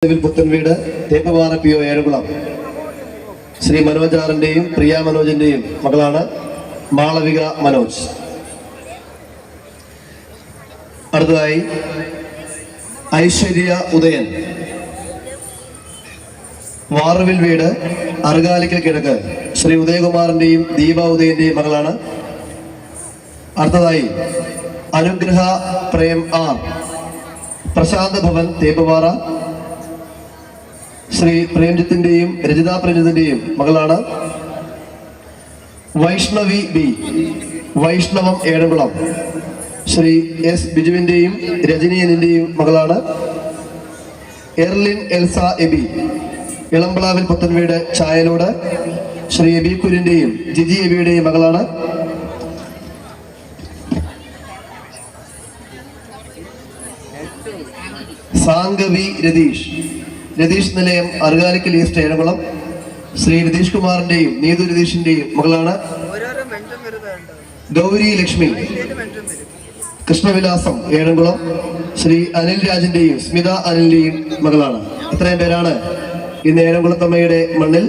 Puthenveedu തേപ്പപാറ P O ഏഴകുളം Shri മനോജാറിന്റെയും പ്രിയ മനോജിന്റെയും മകളാണ് മാളവിക മനോജ്. അടുത്തതായി ഐശ്വര്യ ഉദയൻ, വാറുവിൽ വീട് അറുകാലിക്കൽ കിഴക്ക് ശ്രീ ഉദയകുമാറിന്റെയും ദീപ ഉദയന്റെയും മകളാണ്. അടുത്തതായി അനുഗ്രഹ പ്രേം ആർ, പ്രശാന്ത് ഭവൻ തേപ്പപാറ ശ്രീ പ്രേംജിത്തിന്റെയും രജിത പ്രേംജിത്തിന്റെയും മകളാണ്. വൈഷ്ണവി ബി, വൈഷ്ണവം ഏഴംകുളം ശ്രീ എസ് ബിജുവിന്റെയും രജനീയന്റെയും മകളാണ്. എർലിൻ എൽസ എബി, ഇളംപ്ലാവിൽ പുത്തൻവീട് ചായലോട് ശ്രീ എബി കുര്യന്റെയും ജിജി എബിയുടെയും മകളാണ്. സാംഗവി രതീഷ്, രതീഷ് നിലയം അറുകാലിക്കൽ ഈസ്റ്റ് ഏഴംകുളം ശ്രീ രതീഷ് കുമാറിന്റെയും നീതു രതീഷിന്റെയും മകളാണ്. ഗൗരി ലക്ഷ്മി, കൃഷ്ണവിലാസം ഏഴംകുളം ശ്രീ അനിൽ രാജിന്റെയും സ്മിത അനിലിന്റെയും മകളാണ്. ഇത്രയും പേരാണ് ഇന്ന് ഏഴംകുളത്തമ്മയുടെ മണ്ണിൽ